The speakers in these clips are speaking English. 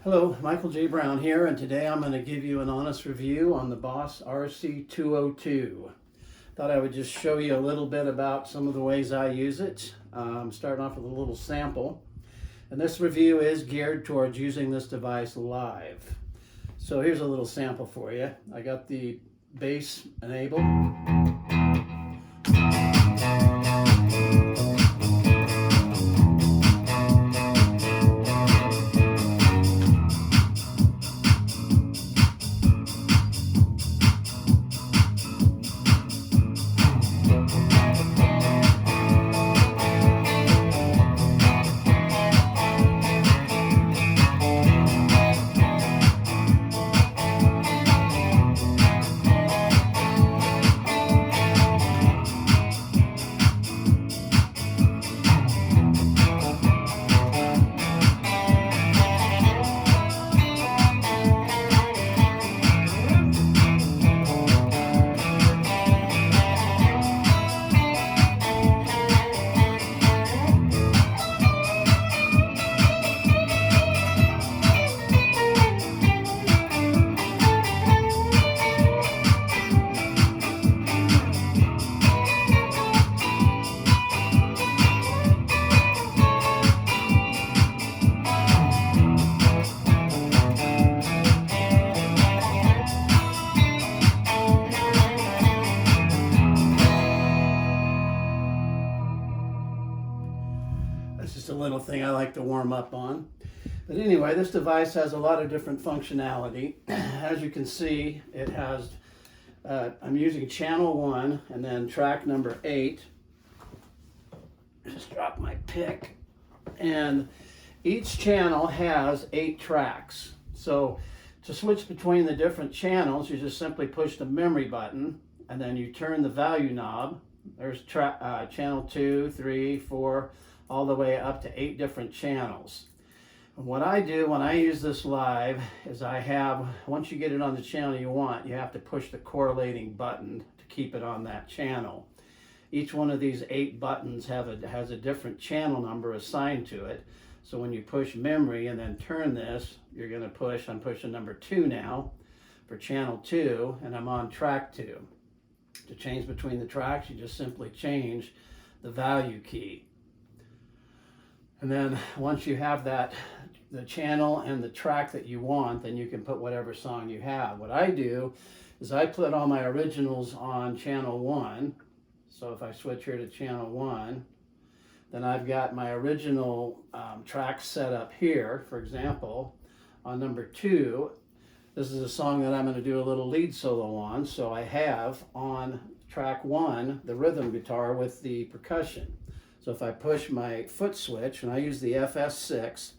Hello, Michael J. Brown here, and today I'm going to give you an honest review on the Boss RC202. Thought I would just show you a little bit about some of the ways I use it. Starting off with a little sample. And this review is geared towards using this device live. So here's a little sample for you. I got the bass enabled. That's just a little thing I like to warm up on. But anyway, this device has a lot of different functionality. As you can see, it has, I'm using channel 1 and then track number 8. Just drop my pick. And each channel has 8 tracks. So to switch between the different channels, you just simply push the memory button and then you turn the value knob. There's channel 2, 3, 4, all the way up to 8 different channels. And what I do when I use this live is once you get it on the channel you want, you have to push the correlating button to keep it on that channel. Each one of these 8 buttons has a different channel number assigned to it. So when you push memory and then turn this, you're going to push, I'm pushing number 2 now for channel 2, and I'm on track 2. To change between the tracks, you just simply change the value key. And then once you have the channel and the track that you want, then you can put whatever song you have. What I do is I put all my originals on channel 1. So if I switch here to channel 1, then I've got my original tracks set up here. For example, on number 2, this is a song that I'm going to do a little lead solo on. So I have on track 1 the rhythm guitar with the percussion. So if I push my Footswitch, and I use the FS6,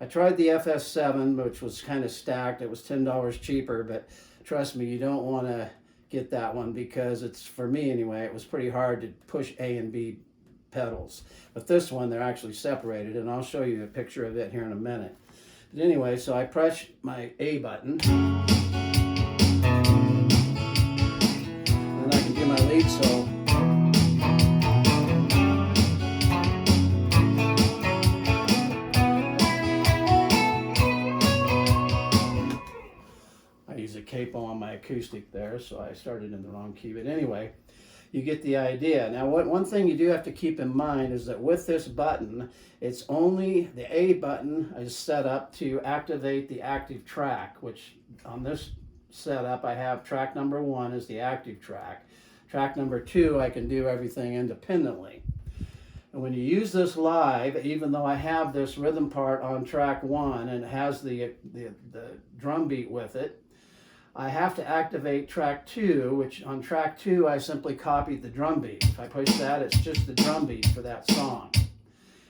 I tried the FS7, which was kind of stacked. It was $10 cheaper, but trust me, you don't want to get that one because it's, for me anyway, it was pretty hard to push A and B pedals. But this one, they're actually separated, and I'll show you a picture of it here in a minute. But anyway, so I press my A button, and I can do my lead solo. A capo on my acoustic there, so I started in the wrong key, but anyway, you get the idea. Now one thing you do have to keep in mind is that with this button, it's only the A button is set up to activate the active track, which on this setup I have track number 1 is the active track. Track number 2 I can do everything independently. And when you use this live, even though I have this rhythm part on track 1 and it has the drum beat with it, I have to activate track 2, which on track 2 I simply copied the drum beat. If I push that, it's just the drum beat for that song.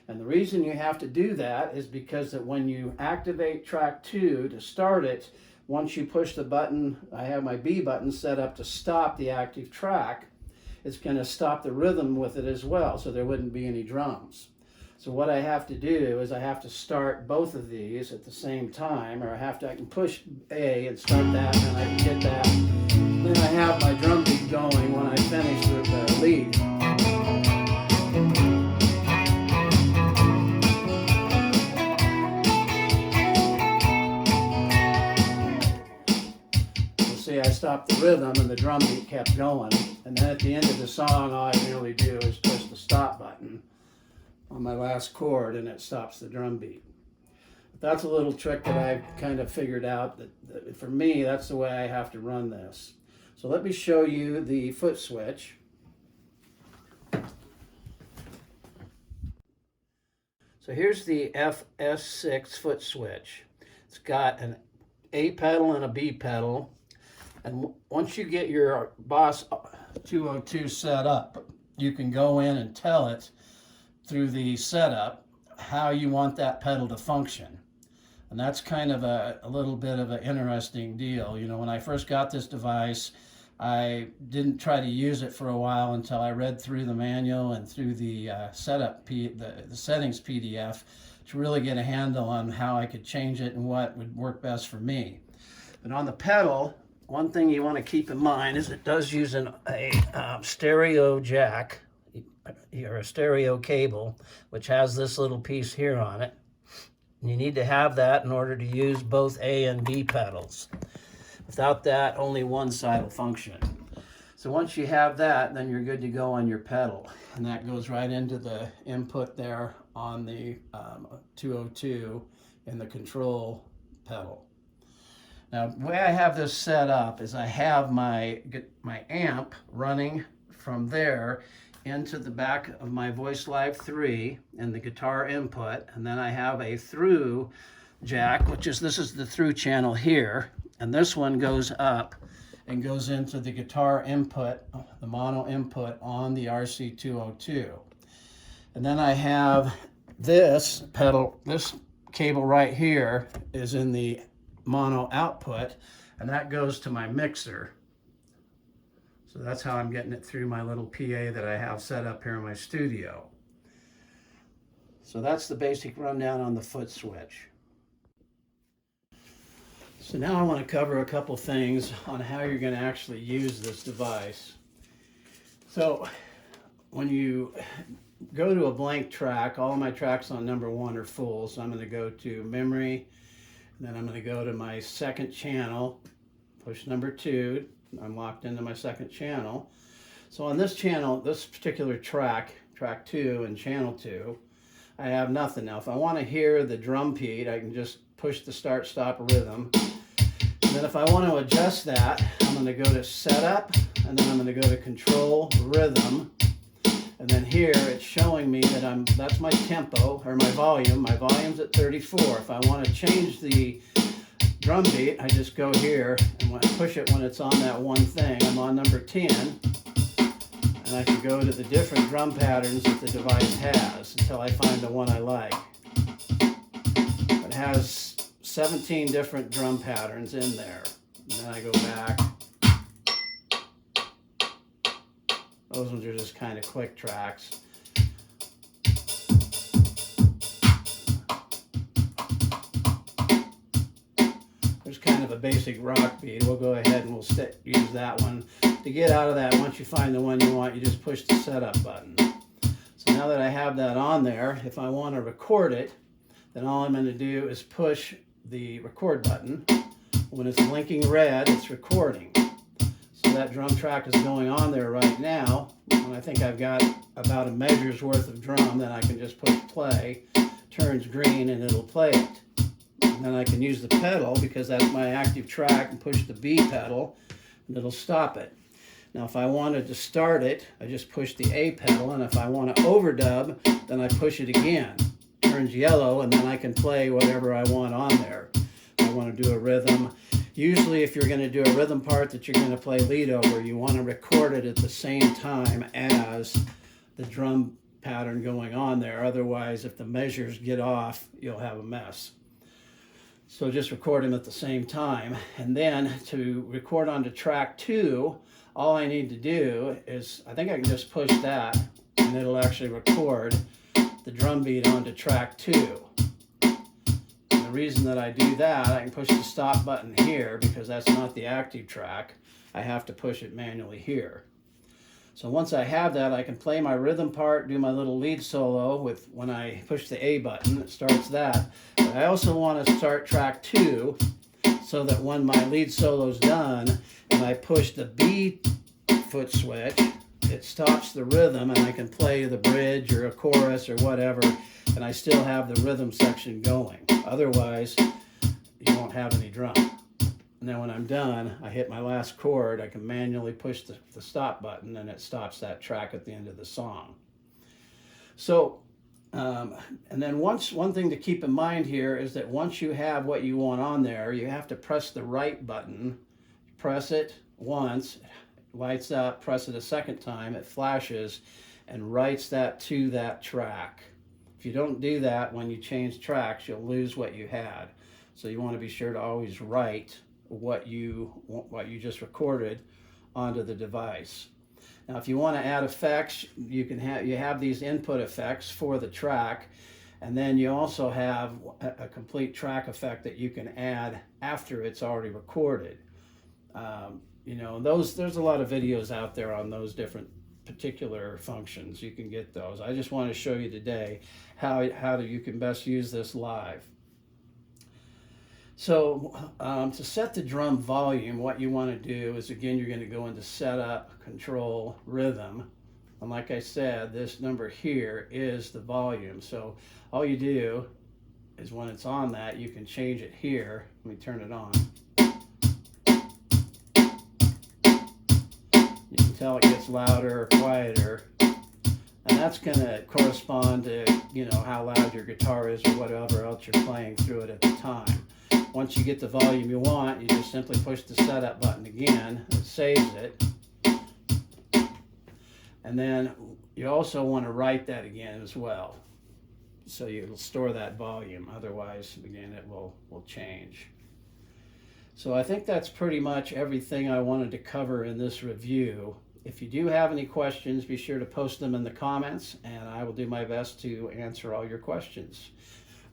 And the reason you have to do that is because that when you activate track 2 to start it, once you push the button, I have my B button set up to stop the active track, it's going to stop the rhythm with it as well, so there wouldn't be any drums. So what I have to do is I have to start both of these at the same time, or I can push A and start that, and I can get that. Then I have my drum beat going when I finish the lead. stopped the rhythm and the drum beat kept going. And then at the end of the song, all I really do is push the stop button on my last chord and it stops the drum beat. But that's a little trick that I've kind of figured out that for me, that's the way I have to run this. So let me show you the foot switch. So here's the FS6 foot switch. It's got an A pedal and a B pedal. And once you get your Boss 202 set up, you can go in and tell it through the setup how you want that pedal to function. And that's kind of a little bit of an interesting deal. You know, when I first got this device, I didn't try to use it for a while until I read through the manual and through the the settings PDF to really get a handle on how I could change it and what would work best for me. But on the pedal, one thing you want to keep in mind is it does use a stereo jack or a stereo cable, which has this little piece here on it. And you need to have that in order to use both A and B pedals. Without that, only one side will function. So once you have that, then you're good to go on your pedal. And that goes right into the input there on the 202 in the control pedal. Now, the way I have this set up is I have my amp running from there into the back of my Voice Live 3 and the guitar input. And then I have a through jack, this is the through channel here. And this one goes up and goes into the guitar input, the mono input on the RC202. And then I have this pedal, this cable right here is in the mono output, and that goes to my mixer. So that's how I'm getting it through my little PA that I have set up here in my studio. So that's the basic rundown on the foot switch. So now I want to cover a couple things on how you're going to actually use this device. So when you go to a blank track, all of my tracks on number 1 are full, so I'm going to go to memory, and then I'm going to go to my second channel, push number 2, I'm locked into my second channel. So on this channel, this particular track, track 2 and channel 2, I have nothing. Now if I want to hear the drum beat, I can just push the start stop rhythm. And then if I want to adjust that, I'm going to go to setup, and then I'm going to go to control rhythm. And then here it's showing me that that's my tempo or my volume. My volume's at 34. If I want to change the drum beat, I just go here and push it when it's on that one thing. I'm on number 10. And I can go to the different drum patterns that the device has until I find the one I like. It has 17 different drum patterns in there. And then I go back. Those ones are just kind of quick tracks. There's kind of a basic rock beat. We'll go ahead and we'll use that one. To get out of that, once you find the one you want, you just push the setup button. So now that I have that on there, if I want to record it, then all I'm going to do is push the record button. When it's blinking red, it's recording. So that drum track is going on there right now. When I think I've got about a measure's worth of drum, then I can just push play, turns green, and it'll play it. And then I can use the pedal, because that's my active track, and push the B pedal, and it'll stop it. Now if I wanted to start it, I just push the A pedal, and if I want to overdub, then I push it again. It turns yellow, and then I can play whatever I want on there. If I want to do a rhythm. Usually if you're going to do a rhythm part that you're going to play lead over, you want to record it at the same time as the drum pattern going on there. Otherwise, if the measures get off, you'll have a mess. So just record them at the same time. And then to record onto track 2, all I need to do is, I think I can just push that and it'll actually record the drum beat onto track 2. The reason that I do that, I can push the stop button here because that's not the active track. I have to push it manually here. So once I have that, I can play my rhythm part, do my little lead solo with when I push the A button, it starts that. But I also want to start track 2. so that when my lead solo's done and I push the B foot switch, it stops the rhythm and I can play the bridge or a chorus or whatever, and I still have the rhythm section going. Otherwise, you won't have any drum. And then when I'm done, I hit my last chord, I can manually push the stop button and it stops that track at the end of the song. So, and then one thing to keep in mind here is that once you have what you want on there, you have to press the right button. Press it once, lights up, press it a second time, it flashes and writes that to that track. If you don't do that when you change tracks, you'll lose what you had. So you want to be sure to always write what you just recorded onto the device. Now if you want to add effects, you have these input effects for the track, and then you also have a complete track effect that you can add after it's already recorded. You know, there's a lot of videos out there on those different particular functions. You can get those. I just want to show you today how you can best use this live. So to set the drum volume, what you want to do is, again, you're going to go into setup, control, rhythm. And like I said, this number here is the volume. So all you do is when it's on that, you can change it here. Let me turn it on. You can tell it gets louder or quieter. And that's going to correspond to, you know, how loud your guitar is or whatever else you're playing through it at the time. Once you get the volume you want, you just simply push the setup button again. It saves it. And then you also want to write that again as well. So you'll store that volume. Otherwise, again, it will change. So I think that's pretty much everything I wanted to cover in this review. If you do have any questions, be sure to post them in the comments, and I will do my best to answer all your questions.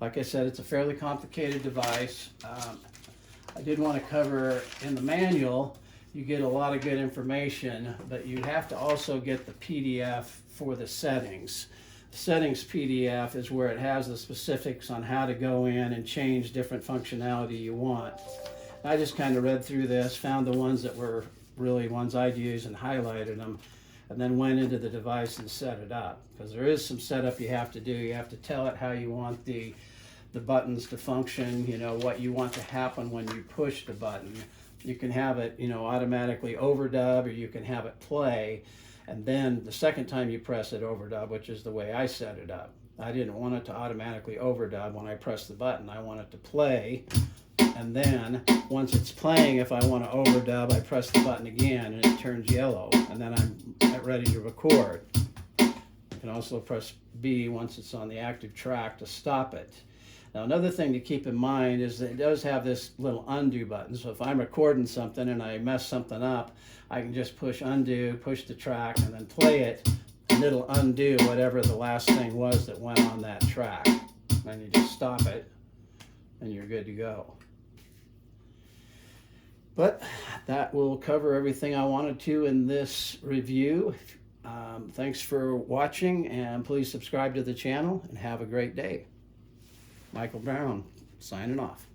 Like I said, it's a fairly complicated device. I did want to cover in the manual, you get a lot of good information, but you have to also get the PDF for the settings. The settings PDF is where it has the specifics on how to go in and change different functionality you want. I just kind of read through this, found the ones that were really ones I'd use and highlighted them, and then went into the device and set it up. Because there is some setup you have to do. You have to tell it how you want the buttons to function, you know, what you want to happen when you push the button. You can have it, you know, automatically overdub, or you can have it play, and then the second time you press it, overdub, which is the way I set it up. I didn't want it to automatically overdub when I press the button. I want it to play, and then once it's playing, if I want to overdub, I press the button again and it turns yellow, and then I'm ready to record. You can also press B once it's on the active track to stop it. Now another thing to keep in mind is that it does have this little undo button. So if I'm recording something and I mess something up, I can just push undo, push the track, and then play it, and it'll undo whatever the last thing was that went on that track. Then you just stop it and you're good to go. But that will cover everything I wanted to in this review. Thanks for watching, and please subscribe to the channel and have a great day. Michael Brown signing off.